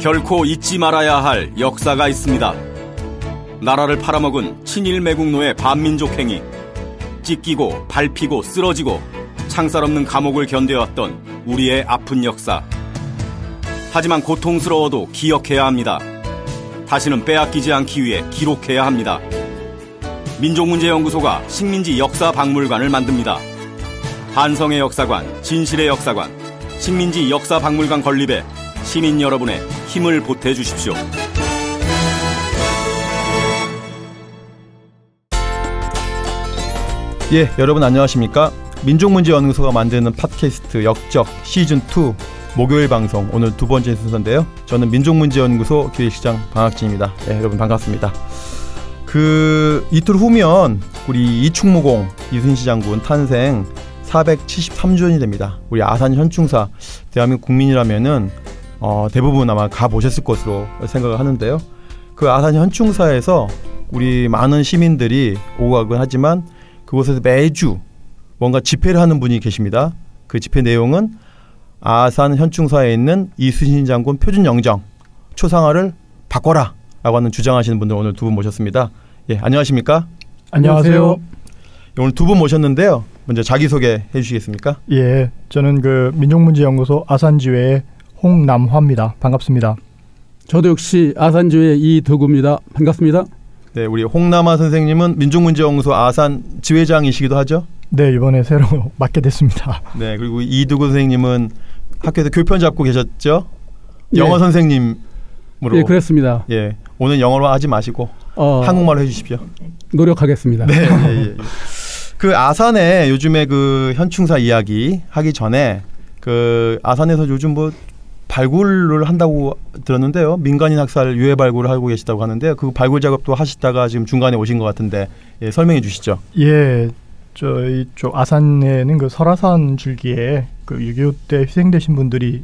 결코 잊지 말아야 할 역사가 있습니다. 나라를 팔아먹은 친일 매국노의 반민족 행위, 찢기고 밟히고 쓰러지고 창살 없는 감옥을 견뎌왔던 우리의 아픈 역사. 하지만 고통스러워도 기억해야 합니다. 다시는 빼앗기지 않기 위해 기록해야 합니다. 민족문제연구소가 식민지 역사박물관을 만듭니다. 한성의 역사관, 진실의 역사관, 식민지 역사박물관 건립에 시민 여러분의 힘을 보태주십시오. 예, 여러분 안녕하십니까? 민족문제연구소가 만드는 팟캐스트 역적 시즌2 목요일 방송, 오늘 두 번째 순서인데요. 저는 민족문제연구소 기획시장 방학진입니다. 예, 여러분 반갑습니다. 이틀 후면 우리 이충무공 이순신 장군 탄생 473주년이 됩니다. 우리 아산 현충사, 대한민국 국민이라면은 대부분 아마 가보셨을 것으로 생각을 하는데요. 그 아산 현충사에서 우리 많은 시민들이 오고 가곤 하지만 그곳에서 매주 뭔가 집회를 하는 분이 계십니다. 그 집회 내용은 아산 현충사에 있는 이순신 장군 표준영정 초상화를 바꿔라 라고 하는 주장하시는 분들 오늘 두 분 모셨습니다. 예, 안녕하십니까? 안녕하세요. 오늘 두 분 모셨는데요. 먼저 자기소개 해주시겠습니까? 예, 저는 민족문제연구소 아산지회의 홍남화입니다. 반갑습니다. 저도 역시 아산지회 이덕우입니다. 반갑습니다. 네, 우리 홍남화 선생님은 민족문제연구소 아산 지회장이시기도 하죠? 네, 이번에 새로 맡게 됐습니다. 네, 그리고 이덕우 선생님은 학교에서 교편 잡고 계셨죠? 네. 영어 선생님으로. 예, 그렇습니다. 예, 오늘 영어로 하지 마시고 한국말로 해주십시오. 노력하겠습니다. 네, 예. 그 아산에 요즘에 그 현충사 이야기 하기 전에 그 아산에서 요즘 뭐 발굴을 한다고 들었는데요. 민간인 학살 유해 발굴을 하고 계시다고 하는데 그 발굴 작업도 하시다가 지금 중간에 오신 것 같은데, 예, 설명해 주시죠. 예, 저희 쪽 아산에는 그 설화산 줄기에 그 6.25 때 희생되신 분들이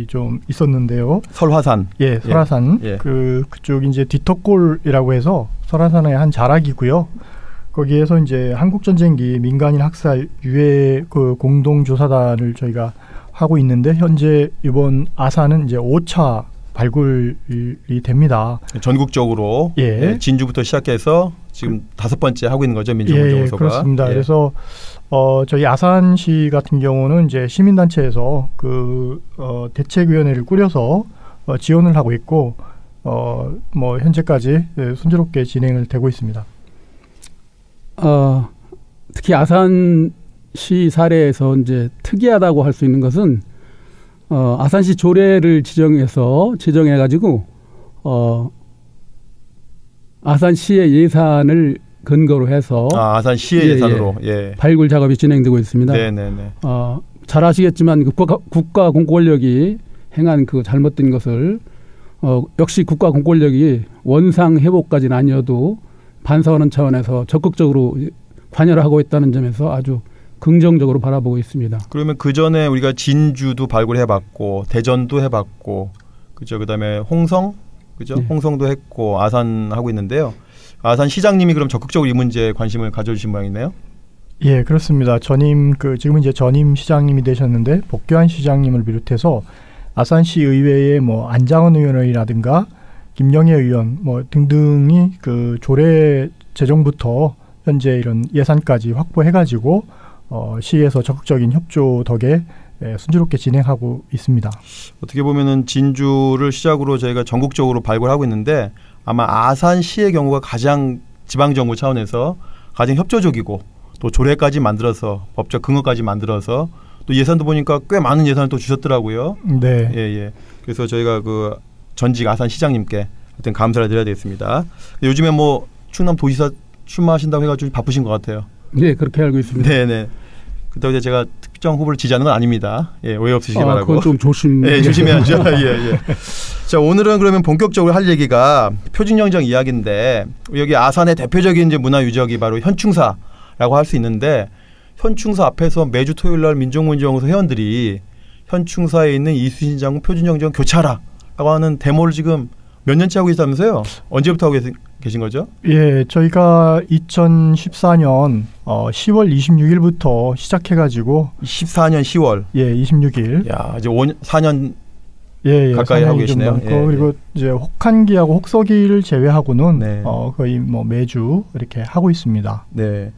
좀 있었는데요. 설화산. 예, 설화산. 예. 그쪽 이제 뒤터골이라고 해서 설화산의 한 자락이고요. 거기에서 이제 한국전쟁기 민간인 학살 유해 그 공동조사단을 저희가 하고 있는데, 현재 이번 아산은 이제 5차 발굴이 됩니다. 전국적으로. 예. 예, 진주부터 시작해서 지금 5번째 하고 있는 거죠, 민족문제연구소가. 예, 그렇습니다. 예. 그래서 저희 아산시 같은 경우는 이제 시민단체에서 대책위원회를 꾸려서 지원을 하고 있고, 뭐 현재까지 순조롭게 진행을 되고 있습니다. 특히 아산시 사례에서 이제 특이하다고 할 수 있는 것은 아산시 조례를 지정해가지고 아산시의 예산을 근거로 해서 아산시의 예산으로 발굴 작업이 진행되고 있습니다. 네네네. 잘 아시겠지만 국가 공권력이 행한 그 잘못된 것을 역시 국가 공권력이 원상 회복까지는 아니어도 반사하는 차원에서 적극적으로 관여를 하고 있다는 점에서 아주 긍정적으로 바라보고 있습니다. 그러면 그 전에 우리가 진주도 발굴해봤고 대전도 해봤고, 그죠? 그다음에 홍성, 그죠? 네. 홍성도 했고 아산 하고 있는데요. 아산 시장님이 그럼 적극적으로 이 문제에 관심을 가져주신 모양이네요. 예, 그렇습니다. 지금 이제 전임 시장님이 되셨는데 복교한 시장님을 비롯해서 아산시 의회의 뭐 안장원 의원이라든가 김영애 의원 뭐 등등이 그 조례 제정부터 현재 이런 예산까지 확보해가지고 시에서 적극적인 협조 덕에 순조롭게 진행하고 있습니다. 어떻게 보면은 진주를 시작으로 저희가 전국적으로 발굴하고 있는데 아마 아산시의 경우가 가장 지방정부 차원에서 가장 협조적이고 또 조례까지 만들어서 법적 근거까지 만들어서 또 예산도 보니까 꽤 많은 예산을 또 주셨더라고요. 네. 예. 그래서 저희가 그 전직 아산 시장님께 어떤 감사를 드려야 되겠습니다. 요즘에 뭐 충남 도지사 출마하신다고 해가지고 바쁘신 것 같아요. 네, 그렇게 알고 있습니다. 네네. 그렇다고 제가 특정 후보를 지지하는 건 아닙니다. 예, 오해 없으시기 바라고. 그건 좀 조심해야죠. 예. 자, 오늘은 그러면 본격적으로 할 얘기가 표준영정 이야기인데, 여기 아산의 대표적인 이제 문화 유적이 바로 현충사라고 할 수 있는데, 현충사 앞에서 매주 토요일 날 민족문제연구소 회원들이 현충사에 있는 이순신 장군 표준영정 교차라라고 하는 데모를 지금 몇 년째 하고 계시다면서요? 언제부터 하고 계신 거죠? 예, 저희가 2014년 10월 26일부터 시작해가지고 14년 10월. 예, 26일. 야, 이제 4년 예, 가까이 하고 계시네요. 예, 그리고 이제 혹한기하고 혹서기를 제외하고는 네. 거의 뭐 매주 이렇게 하고 있습니다. 네.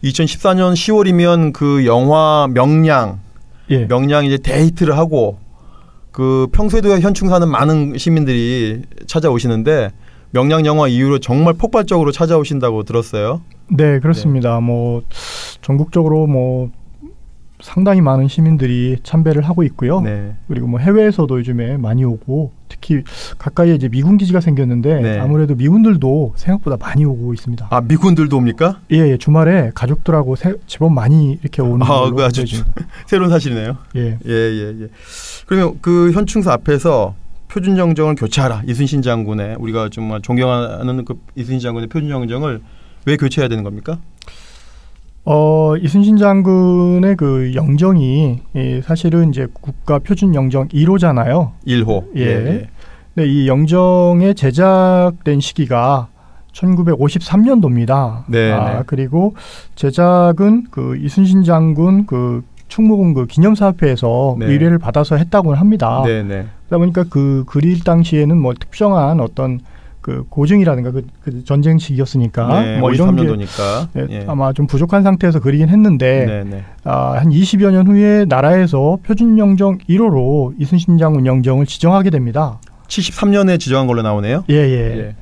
2014년 10월이면 그 영화 명량 이제 데이트를 하고 그 평소에도 현충사는 많은 시민들이 찾아오시는데 명량 영화 이후로 정말 폭발적으로 찾아오신다고 들었어요. 네, 그렇습니다. 뭐 전국적으로 뭐 상당히 많은 시민들이 참배를 하고 있고요. 네. 그리고 뭐 해외에서도 요즘에 많이 오고 특히 가까이에 이제 미군 기지가 생겼는데 네. 아무래도 미군들도 생각보다 많이 오고 있습니다. 아, 미군들도 옵니까? 예, 주말에 가족들하고 제법 많이 이렇게 오는 걸로 그 아주 새로운 사실이네요. 예. 그러면 그 현충사 앞에서 표준 정정을 교체하라. 이순신 장군의 우리가 정말 존경하는 그 이순신 장군의 표준 정정을 왜 교체해야 되는 겁니까? 이순신 장군의 그 영정이 사실은 이제 국가 표준 영정 1호잖아요. 1호. 예. 네, 이 영정에 제작된 시기가 1953년도입니다. 네. 그리고 제작은 그 이순신 장군 그 충무공 그 기념사업회에서 네. 의뢰를 받아서 했다고 합니다. 네. 그러다 보니까 그 그릴 당시에는 뭐 특정한 어떤 그 고증이라든가 그 전쟁 시기였으니까 네, 뭐 이런 게 예. 아마 좀 부족한 상태에서 그리긴 했는데 네. 한 20여 년 후에 나라에서 표준 영정 1호로 이순신 장군 영정을 지정하게 됩니다. 73년에 지정한 걸로 나오네요. 예.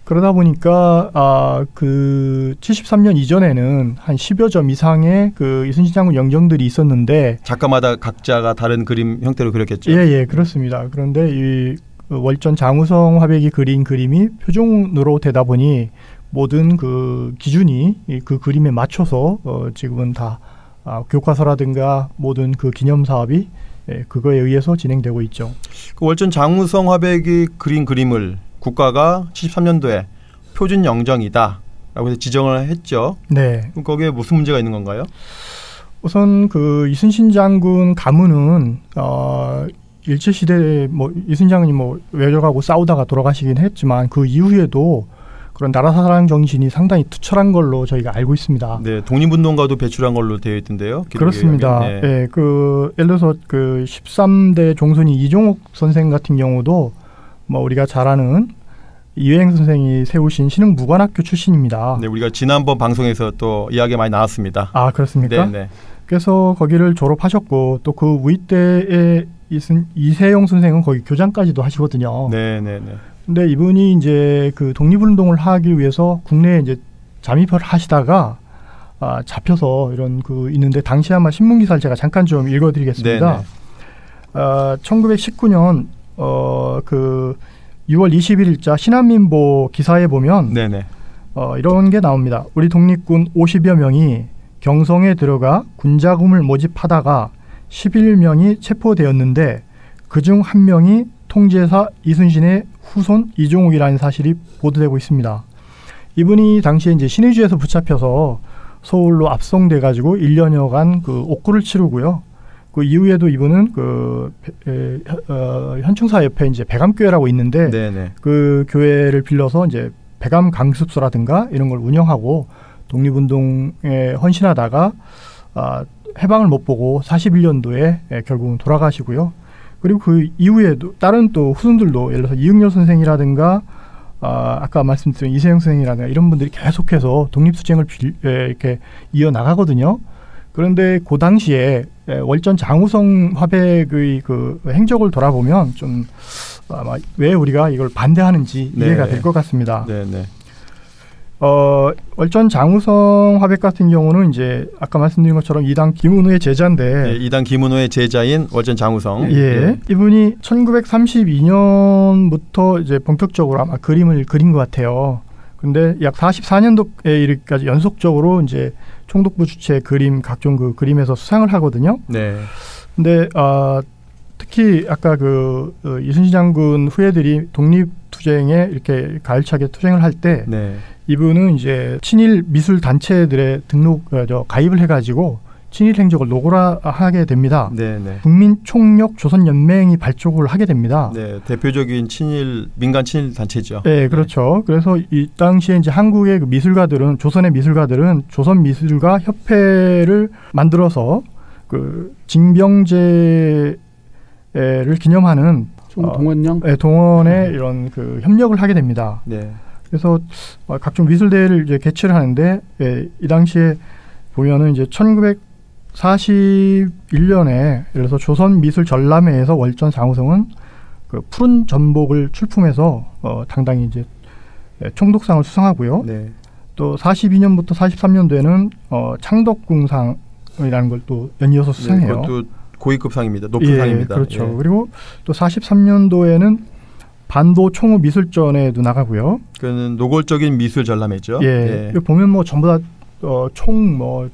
그러다 보니까 그 73년 이전에는 한 10여 점 이상의 그 이순신 장군 영정들이 있었는데 작가마다 각자가 다른 그림 형태로 그렸겠죠. 예, 그렇습니다. 그런데 이 월전 장우성 화백이 그린 그림이 표준으로 되다 보니 모든 그 기준이 그 그림에 맞춰서 지금은 다 교과서라든가 모든 그 기념 사업이 그거에 의해서 진행되고 있죠. 그 월전 장우성 화백이 그린 그림을 국가가 73년도에 표준 영정이다라고 해서 지정을 했죠. 네. 그럼 거기에 무슨 문제가 있는 건가요? 우선 그 이순신 장군 가문은 일제시대에 뭐 이순신 장군이 뭐 외적하고 싸우다가 돌아가시긴 했지만 그 이후에도 그런 나라 사랑 정신이 상당히 투철한 걸로 저희가 알고 있습니다. 네, 독립운동가도 배출한 걸로 되어 있던데요. 그렇습니다. 네. 예, 그 예를 들어서 그 13대 종손이 이종옥 선생 같은 경우도 뭐 우리가 잘 아는 이회행 선생이 세우신 신흥무관학교 출신입니다. 네, 우리가 지난번 방송에서 또 이야기 많이 나왔습니다. 아, 그렇습니까? 네. 그래서 거기를 졸업하셨고 또 그 위대의 이세용 선생은 거기 교장까지도 하시거든요. 네. 근데 이분이 이제 그 독립운동을 하기 위해서 국내에 이제 잠입을 하시다가 잡혀서 이런 그 있는데 당시 아마 신문 기사를 제가 잠깐 좀 읽어드리겠습니다. 1919년 그 6월 21일자 신한민보 기사에 보면 이런 게 나옵니다. 우리 독립군 50여 명이 경성에 들어가 군자금을 모집하다가 11명이 체포되었는데 그중 한 명이 통제사 이순신의 후손 이종욱이라는 사실이 보도되고 있습니다. 이분이 당시에 이제 신의주에서 붙잡혀서 서울로 압송돼 가지고 1년여간 그 옥구를 치르고요. 그 이후에도 이분은 그 현충사 옆에 이제 백암교회라고 있는데 그 교회를 빌려서 이제 백암 강습소라든가 이런 걸 운영하고 독립운동에 헌신하다가 해방을 못 보고 41년도에 결국은 돌아가시고요. 그리고 그 이후에도 다른 또 후손들도 예를 들어서 이응렬 선생이라든가 아까 말씀드린 이세영 선생이라든가 이런 분들이 계속해서 독립투쟁을 이렇게 이어나가거든요. 그런데 그 당시에 월전 장우성 화백의 그 행적을 돌아보면 좀 아마 왜 우리가 이걸 반대하는지 이해가 될 것 같습니다. 월전 장우성 화백 같은 경우는 이제 아까 말씀드린 것처럼 이당 김은호의 제자인데 이당 김은호의 제자인 월전 장우성. 이분이 1932년부터 이제 본격적으로 아마 그림을 그린 것 같아요. 근데 약 44년도에 이르기까지 연속적으로 이제 총독부 주최 그림 각종 그 그림에서 수상을 하거든요. 근데 특히 아까 그 이순신 장군 후예들이 독립투쟁에 이렇게 가열차게 투쟁을 할 때 이분은 이제 친일 미술 단체들의 가입을 해가지고 친일 행적을 노골화하게 됩니다. 국민총력 조선연맹이 발족을 하게 됩니다. 대표적인 민간 친일 단체죠. 네, 그렇죠. 그래서 이 당시에 이제 한국의 그 미술가들은 조선의 미술가들은 조선미술가 협회를 만들어서 그 징병제를 기념하는 총동원령? 네, 동원에 이런 그 협력을 하게 됩니다. 네. 그래서 각종 미술대회를 이제 개최를 하는데 이 당시에 보면은 이제 1941년에 예를 들어서 조선미술전람회에서 월전 장우성은 그 푸른 전복을 출품해서 당당히 이제 총독상을 수상하고요. 네. 또 42년부터 43년도에는 창덕궁상이라는 걸 또 연이어서 수상해요. 네, 그것도 고위급 상입니다. 높은 상입니다. 그렇죠. 예. 그리고 또 43년도에는 반도 총우 미술전에도 나가고요. 그는 노골적인 미술 전람회죠. 예. 보면 뭐 전부 다 총 뭐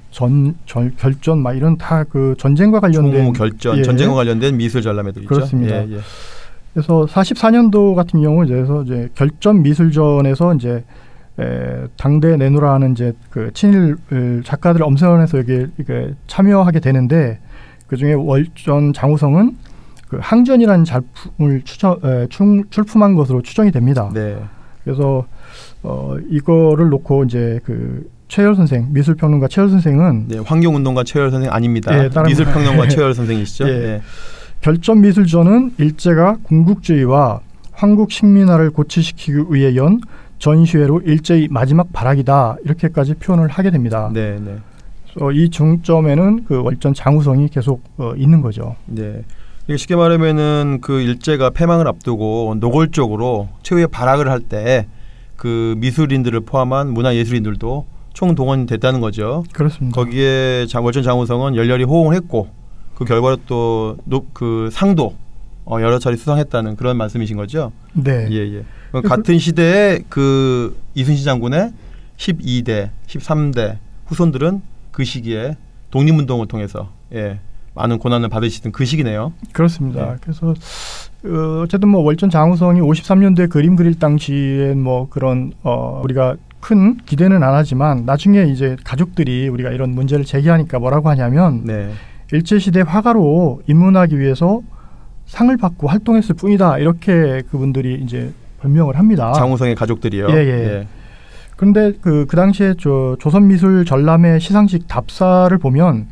결전 막 이런 다 그 전쟁과 관련된 총무 결전, 전쟁과 관련된 미술 전람회도 있죠. 그렇습니다. 그래서 44년도 같은 경우 이제 결전 미술전에서 이제 당대 내노라는 이제 그 친일 작가들 엄선해서 이게 참여하게 되는데 그 중에 월전 장우성은 그 항전이라는 작품을 출품한 것으로 추정이 됩니다. 네. 그래서 이거를 놓고 이제 그 최열 선생, 미술평론가 최열 선생은 환경운동가 최열 선생 아닙니다. 미술평론가 최열 선생이시죠. 결전 미술전은 일제가 군국주의와 한국 식민화를 고취시키기 위해 연 전시회로 일제의 마지막 발악이다 이렇게까지 표현을 하게 됩니다. 네. 이 중점에는 그 월전 장우성이 계속 있는 거죠. 네. 쉽게 말하면은 그 일제가 패망을 앞두고 노골적으로 최후의 발악을 할 때 그 미술인들을 포함한 문화예술인들도 총동원이 됐다는 거죠. 그렇습니다. 거기에 월전 장우성은 열렬히 호응을 했고 그 결과로 또 그 상도 여러 차례 수상했다는 그런 말씀이신 거죠. 네. 같은 시대에 그 이순신 장군의 12대, 13대 후손들은 그 시기에 독립운동을 통해서 많은 고난을 받으시던 그 시기네요. 그렇습니다. 그래서 어쨌든 뭐 월전 장우성이 53년도에 그림 그릴 당시엔 뭐 그런 우리가 큰 기대는 안 하지만 나중에 이제 가족들이 우리가 이런 문제를 제기하니까 뭐라고 하냐면 일제시대 화가로 입문하기 위해서 상을 받고 활동했을 뿐이다 이렇게 그분들이 이제 변명을 합니다. 장우성의 가족들이요. 그런데 그 당시에 조선미술전람회 시상식 답사를 보면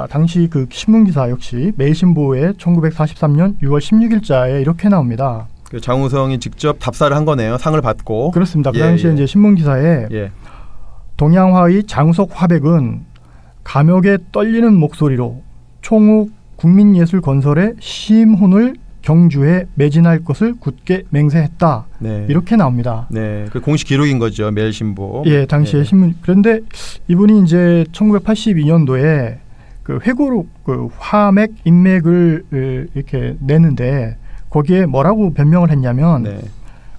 당시 그 신문기사 역시 매일신보에 1943년 6월 16일자에 이렇게 나옵니다. 그 장우성이 직접 답사를 한 거네요. 상을 받고. 그렇습니다. 그 당시에 이제 신문기사에 동양화의 장우석 화백은 감격에 떨리는 목소리로 총후 국민예술 건설의 시임혼을 경주에 매진할 것을 굳게 맹세했다. 이렇게 나옵니다. 그 공식 기록인 거죠. 매일신보. 당시에 신문. 그런데 이분이 이제 1982년도에 그 회고록 그 화맥 인맥을 이렇게 내는데 거기에 뭐라고 변명을 했냐면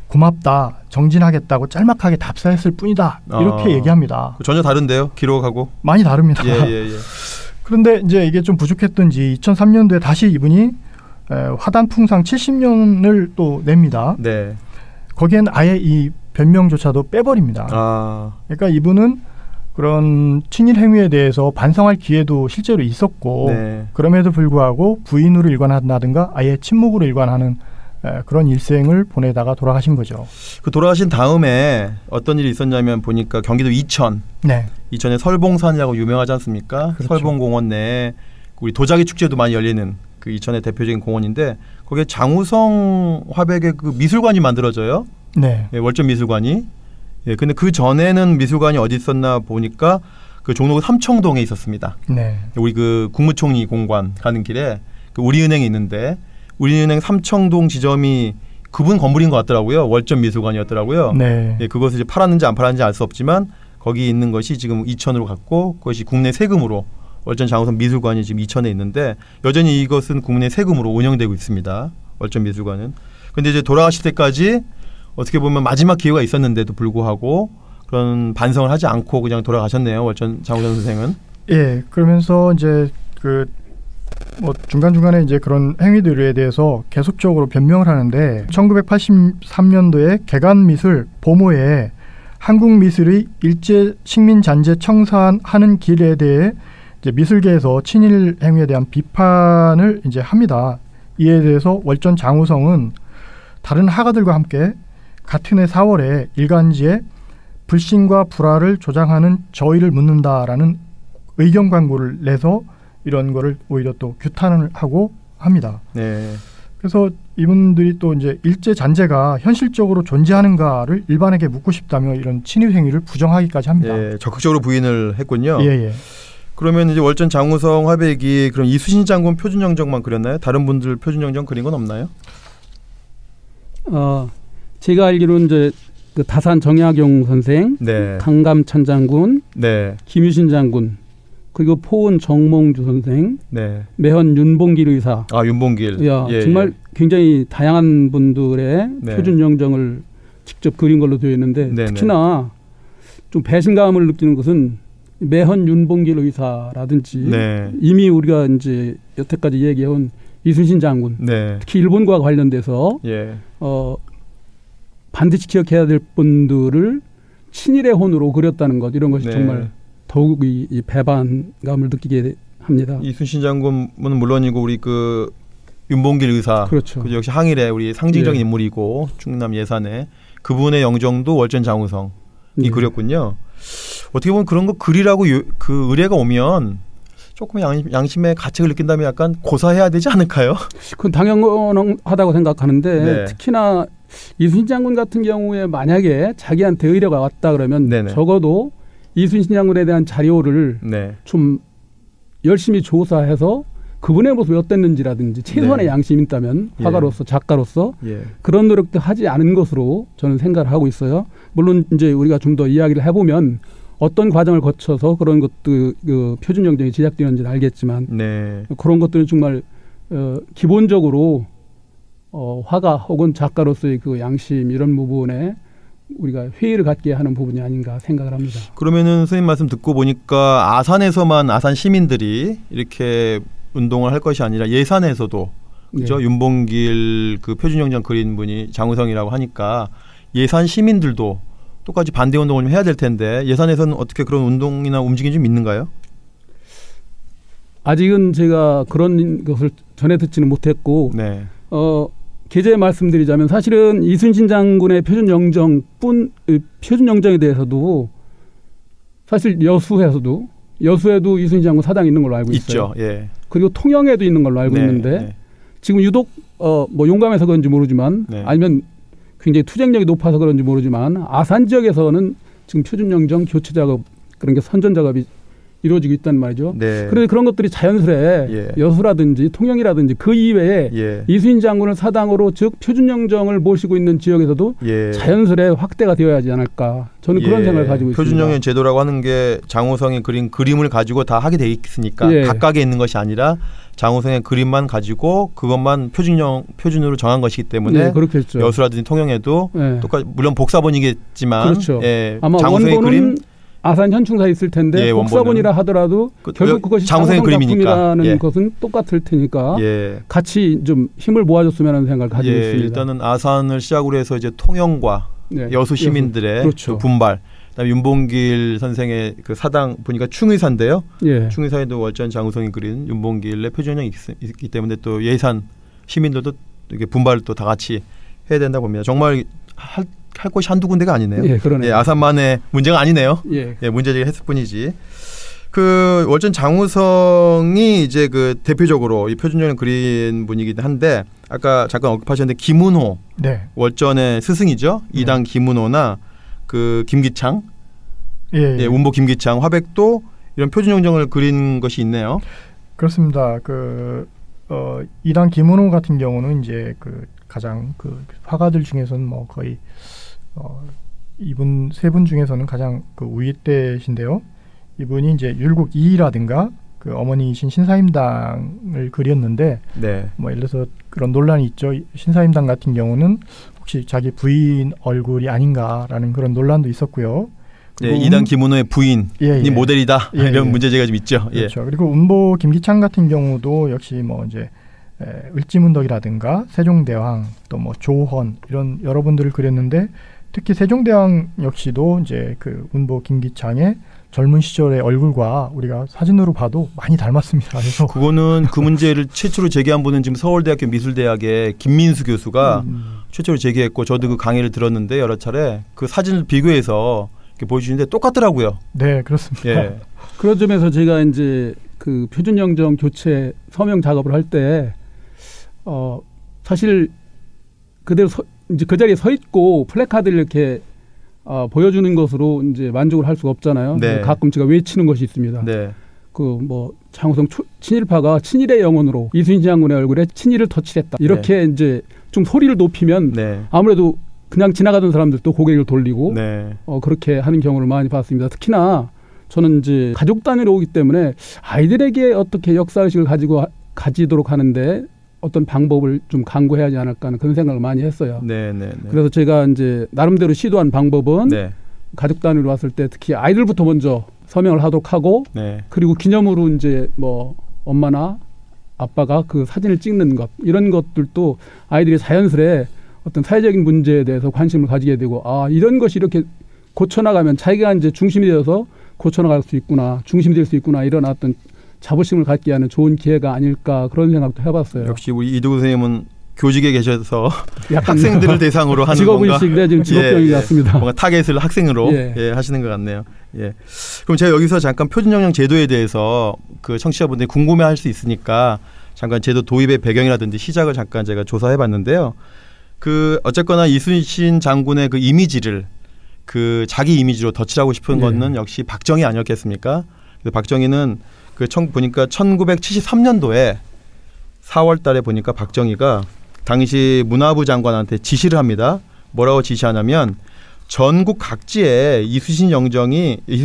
고맙다, 정진하겠다고 짤막하게 답사했을 뿐이다. 이렇게 얘기합니다. 전혀 다른데요, 기록하고? 많이 다릅니다. 그런데 이제 이게 좀 부족했던지 2003년도에 다시 이분이 화단풍상 70년을 또 냅니다. 거기엔 아예 이 변명조차도 빼버립니다. 그러니까 이분은 그런 친일 행위에 대해서 반성할 기회도 실제로 있었고 그럼에도 불구하고 부인으로 일관한다든가 아예 침묵으로 일관하는 그런 일생을 보내다가 돌아가신 거죠. 그 돌아가신 다음에 어떤 일이 있었냐면 보니까 경기도 이천, 이천에 설봉산이라고 유명하지 않습니까? 그렇죠. 설봉공원 내에 우리 도자기 축제도 많이 열리는 그 이천의 대표적인 공원인데 거기에 장우성 화백의 그 미술관이 만들어져요. 월전 미술관이. 근데 그 전에는 미술관이 어디 있었나 보니까 그 종로구 삼청동에 있었습니다. 우리 그 국무총리 공관 가는 길에 그 우리은행이 있는데 우리은행 삼청동 지점이 그분 건물인 것 같더라고요. 월전 미술관이었더라고요. 그것을 이제 팔았는지 안 팔았는지 알 수 없지만 거기 있는 것이 지금 이천으로 갔고 그것이 국내 세금으로 월전 장우성 미술관이 지금 이천에 있는데 여전히 이것은 국내 세금으로 운영되고 있습니다. 월전 미술관은. 근데 이제 돌아가실 때까지 어떻게 보면 마지막 기회가 있었는데도 불구하고 그런 반성을 하지 않고 그냥 돌아가셨네요. 월전 장우성 선생은. 그러면서 이제 그 뭐 중간중간에 이제 그런 행위들에 대해서 계속적으로 변명을 하는데 1983년도에 개간미술 보모에 한국미술의 일제 식민 잔재 청산하는 길에 대해 이제 미술계에서 친일 행위에 대한 비판을 이제 합니다. 이에 대해서 월전 장우성은 다른 화가들과 함께 같은 해 4월에 일간지에 불신과 불화를 조장하는 저희를 묻는다라는 의견 광고를 내서 이런 거를 오히려 또 규탄을 하고 합니다. 네. 그래서 이분들이 또 이제 일제 잔재가 현실적으로 존재하는가를 일반에게 묻고 싶다며 이런 친위 행위를 부정하기까지 합니다. 예, 적극적으로 부인을 했군요. 예, 예. 그러면 이제 월전 장우성 화백이 그럼 이순신 장군 표준 영정만 그렸나요? 다른 분들 표준 영정 그린 건 없나요? 제가 알기로는 이제 그 다산 정약용 선생, 네. 강감찬 장군, 네. 김유신 장군, 그리고 포은 정몽주 선생, 네. 매헌 윤봉길 의사. 아, 윤봉길. 야, 예, 정말 굉장히 다양한 분들의 네. 표준 영정을 직접 그린 걸로 되어 있는데 네네. 특히나 좀 배신감을 느끼는 것은 매헌 윤봉길 의사라든지 네. 이미 우리가 이제 여태까지 얘기해온 이순신 장군, 네. 특히 일본과 관련돼서 예. 반드시 기억해야 될 분들을 친일의 혼으로 그렸다는 것, 이런 것이 네. 정말 더욱 이 배반감을 느끼게 합니다. 이순신 장군은 물론이고 우리 그 윤봉길 의사, 그렇죠. 그 역시 항일의 우리 상징적인 예. 인물이고 충남 예산에 그분의 영정도 월전 장우성이 예. 그렸군요. 어떻게 보면 그런 거 그리라고 그 의뢰가 오면 조금 양심의 가책을 느낀다면 약간 고사해야 되지 않을까요? 그건 당연하다고 생각하는데 네. 특히나 이순신 장군 같은 경우에 만약에 자기한테 의뢰가 왔다 그러면 네네. 적어도 이순신 장군에 대한 자료를 네. 좀 열심히 조사해서 그분의 모습이 어땠는지라든지 최소한의 네. 양심이 있다면 예. 화가로서 작가로서 예. 그런 노력도 하지 않은 것으로 저는 생각을 하고 있어요. 물론 이제 우리가 좀 더 이야기를 해보면 어떤 과정을 거쳐서 그런 것도 그 표준 영정이 제작되는지는 알겠지만 네. 그런 것들은 정말 기본적으로 화가 혹은 작가로서의 그 양심 이런 부분에 우리가 회의를 갖게 하는 부분이 아닌가 생각을 합니다. 그러면은 선생님 말씀 듣고 보니까 아산에서만 아산 시민들이 이렇게 운동을 할 것이 아니라 예산에서도 그죠? 네. 윤봉길 그 표준 영정 그린 분이 장우성이라고 하니까 예산 시민들도 똑같이 반대 운동을 좀 해야 될 텐데 예산에서는 어떻게 그런 운동이나 움직임이 좀 있는가요? 아직은 제가 그런 것을 전해 듣지는 못했고 네. 계제에 말씀드리자면 사실은 이순신 장군의 표준 영정에 대해서도 사실 여수에도 이순신 장군 사당이 있는 걸로 알고 있어요. 있죠. 예. 그리고 통영에도 있는 걸로 알고 네, 있는데 네. 지금 유독 뭐 용감해서 그런지 모르지만 네. 아니면 굉장히 투쟁력이 높아서 그런지 모르지만 아산 지역에서는 지금 표준 영정 교체 작업 그런 게 선전 작업이 이루어지고 있단 말이죠. 네. 그런데 그런 것들이 자연스레 예. 여수라든지 통영이라든지 그 이외에 예. 이순신 장군을 사당으로 즉 표준 영정을 모시고 있는 지역에서도 예. 자연스레 확대가 되어야 하지 않을까. 저는 그런 예. 생각을 가지고 있습니다. 표준 영정 제도라고 하는 게 장우성이 그린 그림을 가지고 다 하게 돼 있으니까 예. 각각에 있는 것이 아니라 장우성의 그림만 가지고 그것만 표준으로 정한 것이기 때문에 네, 그렇겠죠. 여수라든지 통영에도 네. 똑같이 물론 복사본이겠지만 그렇죠. 예. 아마 장우성의 원본은 그림 아산 현충사에 있을 텐데 예, 복사본이라 하더라도 결국 그것이 장우성의 그림이니까. 작품이라는 예. 것은 똑같을 테니까 예. 같이 좀 힘을 모아줬으면 하는 생각을 가지고 예, 있습니다. 일단은 아산을 시작으로 해서 이제 통영과 네, 여수 시민들의 그렇죠. 그 분발, 그다음에 윤봉길 선생의 그 사당 보니까 충의사인데요. 예. 충의사에도 월전 장우성이 그린 윤봉길의 표준형이 있기 때문에 또 예산 시민들도 이렇게 분발을 또 다 같이 해야 된다고 봅니다. 정말 할 곳이 한두 군데가 아니네요. 예, 그러네요. 예, 아산만의 문제가 아니네요. 예. 예, 문제제기를 했을 뿐이지. 그 월전 장우성이 이제 그 대표적으로 이 표준형을 그린 분이긴 한데 아까 잠깐 언급하셨는데 김은호 네. 월전의 스승이죠. 이당 김은호나 그 김기창, 예, 예, 운보 김기창, 화백도 이런 표준영정을 그린 것이 있네요. 그렇습니다. 이당 김은호 같은 경우는 이제 그 가장 그 화가들 중에서는 뭐 거의 이분 세 분 중에서는 가장 그 우위대신데요. 이분이 이제 율곡 이이라든가 그 어머니이신 신사임당을 그렸는데 네. 뭐 예를 들어서 그런 논란이 있죠. 신사임당 같은 경우는 혹시 자기 부인 얼굴이 아닌가라는 그런 논란도 있었고요. 예, 이당 김은호의 부인이 예. 모델이다 예, 이런 예. 문제제가 좀 있죠. 그렇죠. 그리고 운보 김기창 같은 경우도 역시 뭐 이제 을지문덕이라든가 세종대왕 또 뭐 조헌 이런 여러분들을 그렸는데 특히 세종대왕 역시도 이제 그 운보 김기창의 젊은 시절의 얼굴과 우리가 사진으로 봐도 많이 닮았습니다. 그래서 그거는 그 문제를 최초로 제기한 분은 지금 서울대학교 미술대학의 김민수 교수가 최초로 제기했고 저도 그 강의를 들었는데 여러 차례 그 사진을 비교해서 이렇게 보여주는데 똑같더라고요. 네, 그렇습니다. 예. 그런 점에서 제가 이제 그 표준영정 교체 서명 작업을 할 때 사실 그대로 이제 그 자리에 서 있고 플래카드를 이렇게 보여주는 것으로 이제 만족을 할 수가 없잖아요. 네. 가끔 제가 외치는 것이 있습니다. 네. 그 뭐 장우성 친일파가 친일의 영혼으로 이순신 장군의 얼굴에 친일을 덧칠했다. 이렇게 이제 좀 소리를 높이면 네. 아무래도 그냥 지나가던 사람들도 고개를 돌리고 네. 그렇게 하는 경우를 많이 봤습니다. 특히나 저는 이제 가족 단위로 오기 때문에 아이들에게 어떻게 역사의식을 가지도록 하는데 어떤 방법을 좀 강구해야 하지 않을까 하는 그런 생각을 많이 했어요. 네. 그래서 제가 이제 나름대로 시도한 방법은 네. 가족 단위로 왔을 때 특히 아이들부터 먼저 서명을 하도록 하고 네. 그리고 기념으로 이제 뭐 엄마나 아빠가 그 사진을 찍는 것 이런 것들도 아이들이 자연스레 어떤 사회적인 문제에 대해서 관심을 가지게 되고 이런 것이 이렇게 고쳐나가면 자기가 이제 중심이 되어서 고쳐나갈 수 있구나, 중심이 될 수 있구나 이런 어떤 자부심을 갖게 하는 좋은 기회가 아닐까 그런 생각도 해봤어요. 역시 우리 이두구 선생님은 교직에 계셔서 약간 학생들을 대상으로 하는 직업의식인데 지금 직업병이 같습니다. 뭔가 타겟을 학생으로 하시는 것 같네요. 예. 그럼 제가 여기서 잠깐 표준영령 제도에 대해서 그 청취자분들이 궁금해할 수 있으니까 잠깐 제도 도입의 배경이라든지 시작을 잠깐 제가 조사해봤는데요. 그 어쨌거나 이순신 장군의 그 이미지를 그 자기 이미지로 덧칠하고 싶은 거는 역시 박정희 아니었겠습니까? 그래서 박정희는 보니까 1973년도에 4월달에 보니까 박정희가 당시 문화부 장관한테 지시를 합니다. 뭐라고 지시하냐면 전국 각지에 이순신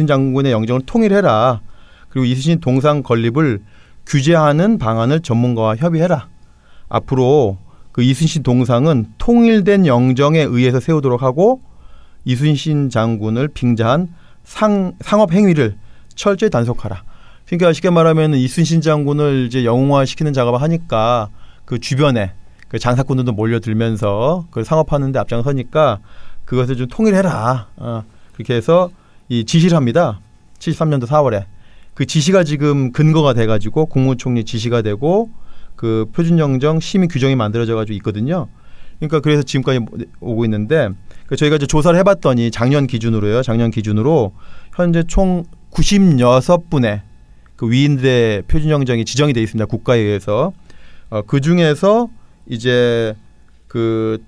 장군의 영정을 통일해라. 그리고 이순신 동상 건립을 규제하는 방안을 전문가와 협의해라. 앞으로 그 이순신 동상은 통일된 영정에 의해서 세우도록 하고 이순신 장군을 빙자한 상업 행위를 철저히 단속하라. 그러니까 쉽게 말하면 이순신 장군을 이제 영웅화시키는 작업을 하니까 그 주변에 그 장사꾼들도 몰려들면서 그걸 상업하는 데 앞장서니까 그것을 좀 통일해라. 그렇게 해서 이 지시를 합니다. 73년도 4월에. 그 지시가 지금 근거가 돼가지고 국무총리 지시가 되고 그 표준영정 심의 규정이 만들어져 가지고 있거든요. 그러니까 그래서 지금까지 오고 있는데 저희가 이제 조사를 해봤더니 작년 기준으로 현재 총 96분의 그 위인들의 표준영정이 지정이 돼 있습니다. 국가에 의해서. 그 중에서 이제 그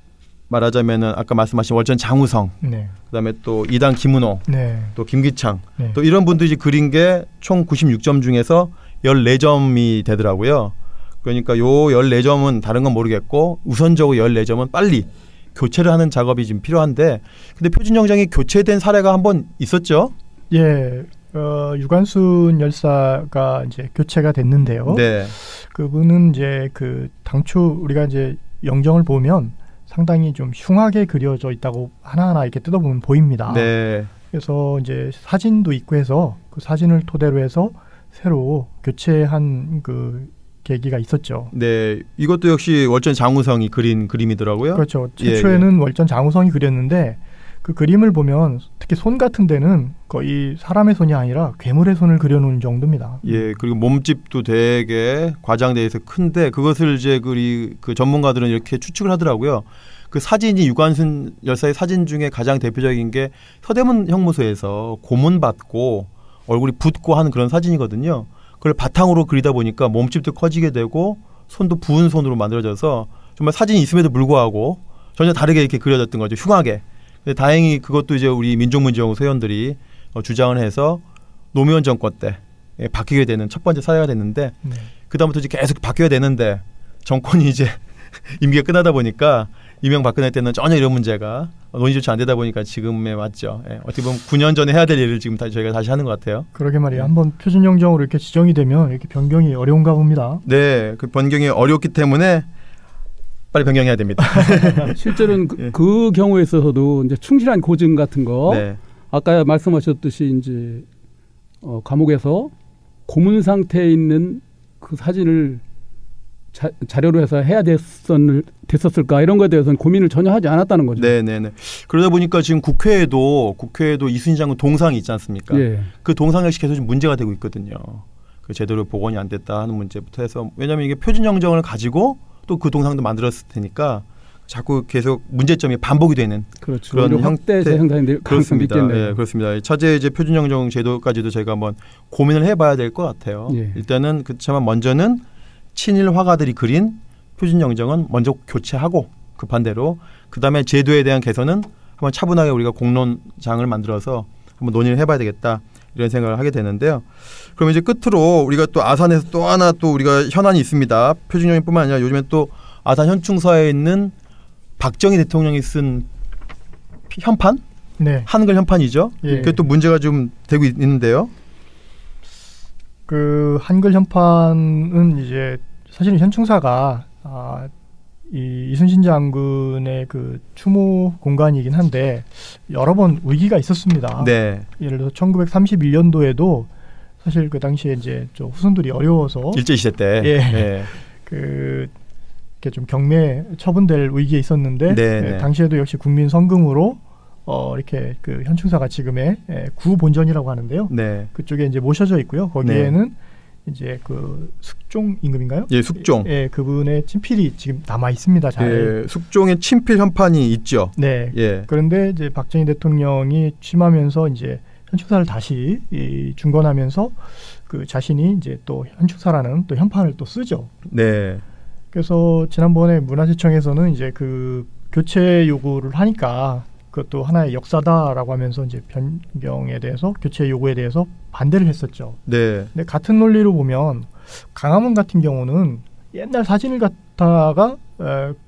말하자면은 아까 말씀하신 월전 장우성, 그다음에 또 이당 김은호, 또 김기창, 또 이런 분들이 그린 게 총 96점 중에서 14점이 되더라고요. 그러니까 요 14점은 다른 건 모르겠고 우선적으로 14점은 빨리 교체를 하는 작업이 지금 필요한데 근데 표준영정이 교체된 사례가 한번 있었죠? 예. 유관순 열사가 이제 교체가 됐는데요. 네. 그분은 이제 그 당초 우리가 이제 영정을 보면 상당히 좀 흉하게 그려져 있다고 하나하나 이렇게 뜯어보면 보입니다. 네. 그래서 이제 사진도 있고 해서 그 사진을 토대로 해서 새로 교체한 그 계기가 있었죠. 네, 이것도 역시 월전 장우성이 그린 그림이더라고요. 그렇죠. 최초에는 월전 장우성이 그렸는데 그 그림을 보면 특히 손 같은 데는 거의 사람의 손이 아니라 괴물의 손을 그려놓은 정도입니다. 예, 그리고 몸집도 되게 과장돼 있어 큰데 그것을 이제 그 전문가들은 이렇게 추측을 하더라고요. 그 사진이 유관순 열사의 사진 중에 가장 대표적인 게 서대문 형무소에서 고문 받고 얼굴이 붓고 하는 그런 사진이거든요. 그걸 바탕으로 그리다 보니까 몸집도 커지게 되고 손도 부은 손으로 만들어져서 정말 사진이 있음에도 불구하고 전혀 다르게 이렇게 그려졌던 거죠. 흉하게. 근데 다행히 그것도 이제 우리 민족문제연구소 회원들이 주장을 해서 노무현 정권 때 바뀌게 되는 첫 번째 사례가 됐는데 그다음부터 이제 계속 바뀌어야 되는데 정권이 이제 임기가 끝나다 보니까 이명박근혜 때는 전혀 이런 문제가 논의조차 안 되다 보니까 지금에 왔죠. 어떻게 보면 9년 전에 해야 될 일을 지금 저희가 다시 하는 것 같아요. 그러게 말이에요. 한번 표준영정으로 이렇게 지정이 되면 이렇게 변경이 어려운가 봅니다. 네, 그 변경이 어렵기 때문에 빨리 변경해야 됩니다. 실제로는 그 경우에 있어서도 이제 충실한 고증 같은 거 아까 말씀하셨듯이 이제 감옥에서 고문 상태에 있는 그 사진을 자료로 해서 해야 됐었을까 이런 거에 대해서는 고민을 전혀 하지 않았다는 거죠. 네네네. 그러다 보니까 지금 국회에도 이순신 장군 동상이 있지 않습니까? 그 동상 역시 계속 좀 문제가 되고 있거든요. 그 제대로 복원이 안 됐다 하는 문제부터 해서 왜냐하면 이게 표준영정을 가지고 또 그 동상도 만들었을 테니까 자꾸 계속 문제점이 반복이 되는 그런 형태 재생산이 될 가능성이 있겠네요. 네, 그렇습니다. 차제 이제 표준영정 제도까지도 저희가 한번 고민을 해봐야 될 것 같아요. 일단은 그렇지만 먼저는 친일 화가들이 그린 표준영정은 먼저 교체하고 급한 대로. 그다음에 제도에 대한 개선은 한번 차분하게 우리가 공론장을 만들어서 한번 논의를 해봐야 되겠다 이런 생각을 하게 되는데요. 그럼 이제 끝으로 우리가 또 아산에서 또 하나 또 우리가 현안이 있습니다. 표준형뿐만 아니라 요즘에 또 아산 현충사에 있는 박정희 대통령이 쓴 현판? 네. 한글 현판이죠. 예. 그게 또 문제가 좀 되고 있는데요. 그 한글 현판은 이제 사실은 현충사가 이 이순신 장군의 그 추모 공간이긴 한데 여러 번 위기가 있었습니다. 네. 예를 들어서 1931년도에도 사실 그 당시에 이제 저 후손들이 어려워서 일제시대 때. 예. 네. 그 이렇게 좀 경매 처분될 위기에 있었는데 네, 네. 당시에도 역시 국민 성금으로 이렇게 그 현충사가 지금의 구본전이라고 하는데요. 네. 그쪽에 이제 모셔져 있고요. 거기에는 이제 그 숙종 임금인가요? 예, 숙종. 예, 그분의 친필이 지금 남아 있습니다. 잘. 예, 숙종의 친필 현판이 있죠. 네. 예. 그런데 이제 박정희 대통령이 취임하면서 이제 현충사를 다시 중건하면서 그 자신이 이제 또 현충사라는 또 현판을 또 쓰죠. 네. 그래서 지난번에 문화재청에서는 이제 그 교체 요구를 하니까 그것도 하나의 역사다라고 하면서 이제 변경에 대해서 교체 요구에 대해서 반대를 했었죠. 네. 근데 같은 논리로 보면 강화문 같은 경우는 옛날 사진을 갖다가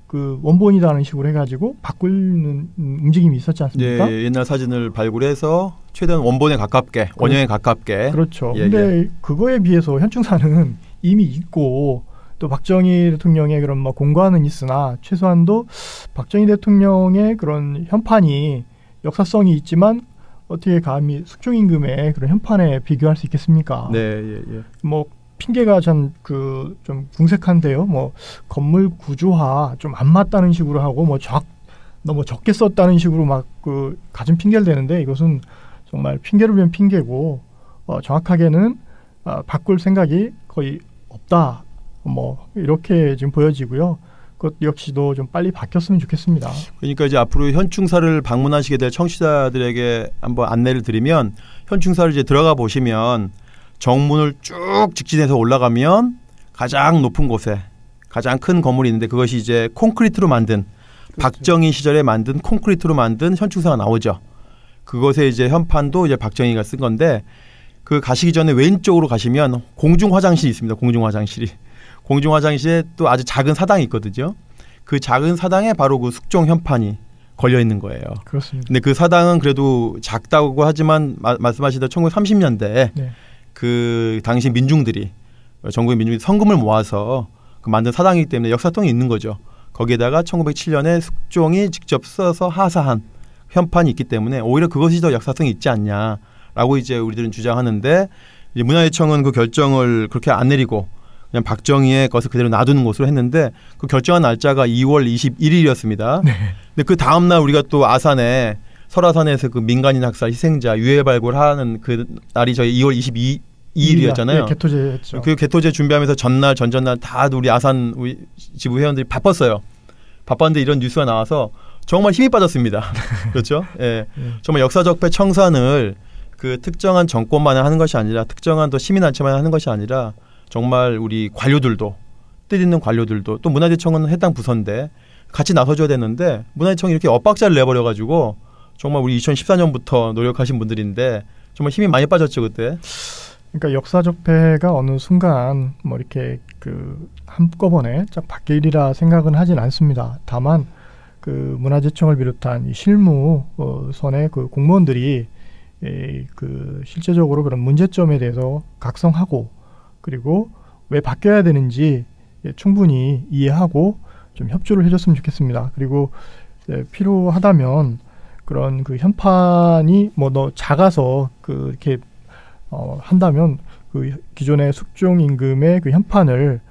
그 원본이다는 식으로 해가지고 바꾸는 움직임이 있었지 않습니까? 예, 옛날 사진을 발굴해서 최대한 원본에 가깝게, 원형에 가깝게. 그렇죠. 예, 근데 그거에 비해서 현충사는 이미 있고 또 박정희 대통령의 그런 뭐 공과는 있으나 최소한도 박정희 대통령의 그런 현판이 역사성이 있지만 어떻게 감히 숙종임금의 그런 현판에 비교할 수 있겠습니까? 네, 예, 예. 뭐 핑계가 좀 궁색한데요. 뭐 건물 구조화 좀 안 맞다는 식으로 하고 너무 적게 썼다는 식으로 막 그 가진 핑계를 대는데 이것은 정말 핑계를 위한 핑계고 정확하게는 바꿀 생각이 거의 없다. 뭐 이렇게 지금 보여지고요. 그것 역시도 좀 빨리 바뀌었으면 좋겠습니다. 그러니까 이제 앞으로 현충사를 방문하시게 될 청취자들에게 한번 안내를 드리면 현충사를 이제 들어가 보시면 정문을 쭉 직진해서 올라가면 가장 높은 곳에 가장 큰 건물이 있는데 그것이 이제 콘크리트로 만든 그렇죠. 박정희 시절에 만든 콘크리트로 만든 현충사가 나오죠. 그것에 이제 현판도 이제 박정희가 쓴 건데 그 가시기 전에 왼쪽으로 가시면 공중 화장실이 있습니다. 공중 화장실이. 공중 화장실에 또 아주 작은 사당이 있거든요. 그 작은 사당에 바로 그 숙종 현판이 걸려 있는 거예요. 그렇습니다. 근데 그 사당은 그래도 작다고 하지만 말씀하시던 1930년대에 네. 그 당시 민중들이 전국의 민중들이 성금을 모아서 그 만든 사당이기 때문에 역사성이 있는 거죠. 거기에다가 1907년에 숙종이 직접 써서 하사한 현판이 있기 때문에 오히려 그것이 더 역사성이 있지 않냐라고 이제 우리들은 주장하는데 이제 문화재청은 그 결정을 그렇게 안 내리고 그냥 박정희의 것을 그대로 놔두는 것으로 했는데 그 결정한 날짜가 2월 21일이었습니다. 네. 근데 그 다음 날 우리가 또 아산에 설화산에서 그 민간인 학살 희생자 유해 발굴하는 그 날이 저희 2월 22일이었잖아요. 네, 개토제였죠. 그 개토제 준비하면서 전날 전전날 다 우리 아산 우리 지부 회원들이 바빴어요. 바빴는데 이런 뉴스가 나와서 정말 힘이 빠졌습니다. 그렇죠? 예. 정말 역사적폐 청산을 그 특정한 정권만 하는 것이 아니라 특정한 또 시민단체만 하는 것이 아니라 정말 우리 관료들도 뜻있는 관료들도 또 문화재청은 해당 부서인데 같이 나서줘야 되는데 문화재청이 이렇게 엇박자를 내버려가지고 정말 우리 2014년부터 노력하신 분들인데 정말 힘이 많이 빠졌죠 그때. 그러니까 역사적폐가 어느 순간 뭐 이렇게 그 한꺼번에 쫙 바뀌리라 생각은 하진 않습니다. 다만 그 문화재청을 비롯한 이 실무선의 그 공무원들이 그 실제적으로 그런 문제점에 대해서 각성하고 그리고 왜 바뀌어야 되는지 충분히 이해하고 좀 협조를 해줬으면 좋겠습니다. 그리고 필요하다면 그런 그 현판이 뭐 너 작아서 그 이렇게 한다면 그 기존의 숙종 임금의 그 현판을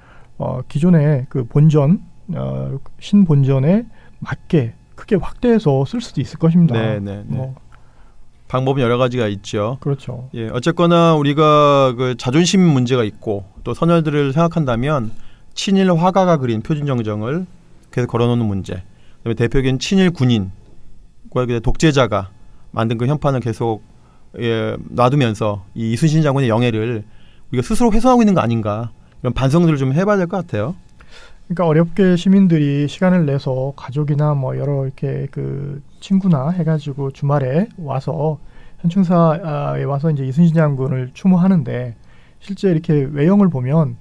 기존의 그 본전 신본전에 맞게 크게 확대해서 쓸 수도 있을 것입니다. 네. 방법은 여러 가지가 있죠. 그렇죠. 예, 어쨌거나 우리가 그 자존심 문제가 있고 또 선열들을 생각한다면 친일 화가가 그린 표준 정정을 계속 걸어놓는 문제. 그다음에 대표적인 친일 군인과 독재자가 만든 그 현판을 계속 놔두면서 이 이순신 장군의 영예를 우리가 스스로 훼손하고 있는 거 아닌가 이런 반성들을 좀 해봐야 될 것 같아요. 그러니까 어렵게 시민들이 시간을 내서 가족이나 뭐 여러 이렇게 그 친구나 해가지고 주말에 와서 현충사에 와서 이제 이순신 장군을 추모하는데 실제 이렇게 외형을 보면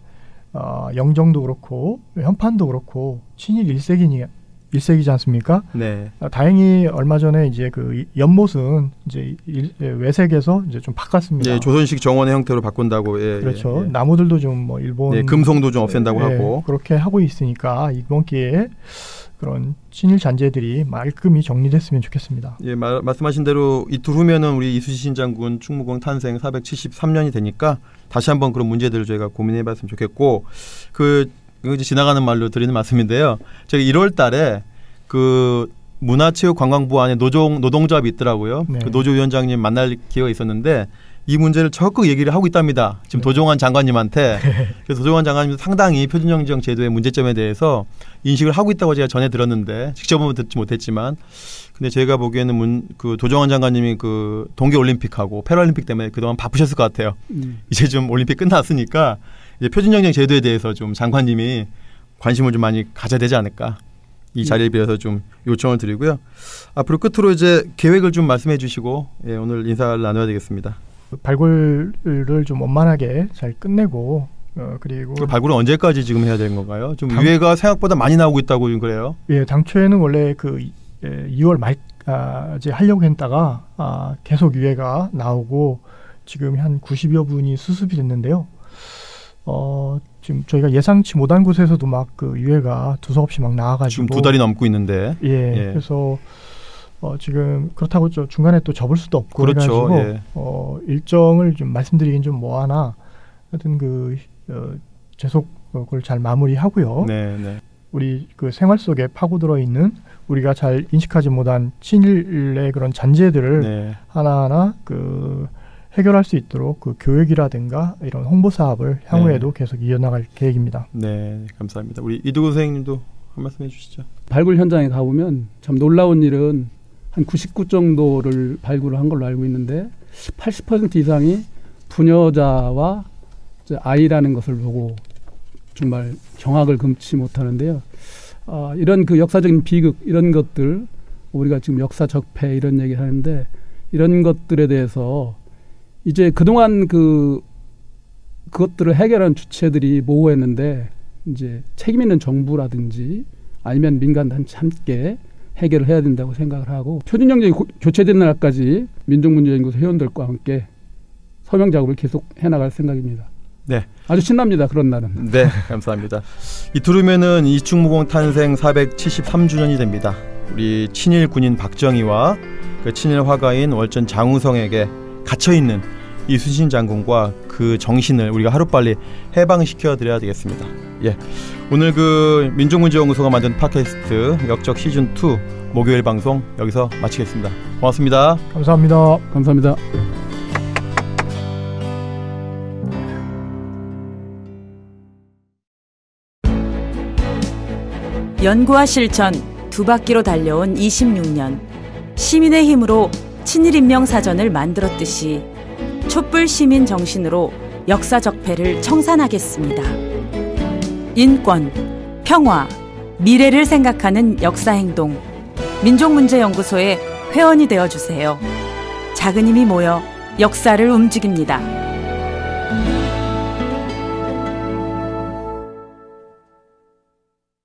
영정도 그렇고 현판도 그렇고 친일 일색이지 않습니까? 네. 다행히 얼마 전에 이제 그 연못은 이제 외색에서 이제 좀 바꿨습니다. 네, 조선식 정원의 형태로 바꾼다고. 예, 그렇죠. 예. 나무들도 좀 뭐 일본 네, 금송도 좀 없앤다고 하고 그렇게 하고 있으니까 이번 기회에 그런 친일 잔재들이 말끔히 정리됐으면 좋겠습니다. 예, 말씀하신 대로 이틀 후면은 우리 이순신 장군 충무공 탄생 473년이 되니까 다시 한번 그런 문제들을 저희가 고민해봤으면 좋겠고 이거 지나가는 말로 드리는 말씀인데요. 제가 1월달에 그 문화체육관광부 안에 노동조합이 있더라고요. 네. 그 노조위원장님 만날 기회가 있었는데 이 문제를 적극 얘기를 하고 있답니다. 지금 도종환 장관님한테. 그래서 도종환 장관님도 상당히 표준정지형 제도의 문제점에 대해서 인식을 하고 있다고 제가 전해 들었는데 직접은 듣지 못했지만 근데 제가 보기에는 그 도종환 장관님이 그 동계올림픽하고 패럴림픽 때문에 그동안 바쁘셨을 것 같아요. 이제 좀 올림픽 끝났으니까 이제 표준정지형 제도에 대해서 좀 장관님이 관심을 좀 많이 가져야 되지 않을까. 이 자리에 비해서 좀 요청을 드리고요. 앞으로 끝으로 이제 계획을 좀 말씀해 주시고 오늘 인사를 나눠야 되겠습니다. 발굴을 좀 원만하게 잘 끝내고 그리고 그 발굴은 언제까지 지금 해야 되는 건가요? 좀 유해가 생각보다 많이 나오고 있다고 지금 그래요? 예, 당초에는 원래 그 2월 말까지 하려고 했다가 계속 유해가 나오고 지금 한 90여 분이 수습이 됐는데요. 지금 저희가 예상치 못한 곳에서도 막 그 유해가 두서없이 막 나와가지고 지금 2달이 넘고 있는데 그래서 지금 그렇다고 중간에 또 접을 수도 없고 그렇죠. 그래가지고 일정을 좀 말씀드리긴 좀 뭐하나 하여튼 그 재속을 잘 마무리하고요. 네. 우리 그 생활 속에 파고들어 있는 우리가 잘 인식하지 못한 친일의 그런 잔재들을 하나하나 그 해결할 수 있도록 그 교육이라든가 이런 홍보 사업을 향후에도 계속 이어나갈 계획입니다. 네, 감사합니다. 우리 이두근 선생님도 한 말씀 해주시죠. 발굴 현장에 가보면 참 놀라운 일은 한 99 정도를 발굴을 한 걸로 알고 있는데 80% 이상이 부녀자와 아이라는 것을 보고 정말 경악을 금치 못하는데요. 이런 그 역사적인 비극 이런 것들 우리가 지금 역사 적폐 이런 얘기를 하는데 이런 것들에 대해서 이제 그동안 그것들을 해결한 주체들이 모호했는데 이제 책임 있는 정부라든지 아니면 민간단체 함께 해결을 해야 된다고 생각을 하고 표준정책이 교체되는 날까지 민족문제연구소 회원들과 함께 서명 작업을 계속 해나갈 생각입니다. 네, 아주 신납니다. 그런 날은. 네, 감사합니다. 이틀 후면은 이충무공 탄생 473주년이 됩니다. 우리 친일 군인 박정희와 그 친일 화가인 월전 장우성에게 갇혀있는 이순신 장군과 그 정신을 우리가 하루빨리 해방시켜 드려야 되겠습니다. 예, 오늘 그 민족문제연구소가 만든 팟캐스트 역적 시즌2 목요일 방송 여기서 마치겠습니다. 고맙습니다. 감사합니다. 감사합니다. 연구와 실천 두 바퀴로 달려온 26년 시민의 힘으로 친일인명사전을 만들었듯이 촛불 시민 정신으로 역사 적폐를 청산하겠습니다. 인권, 평화, 미래를 생각하는 역사행동 민족문제연구소의 회원이 되어주세요. 작은 힘이 모여 역사를 움직입니다.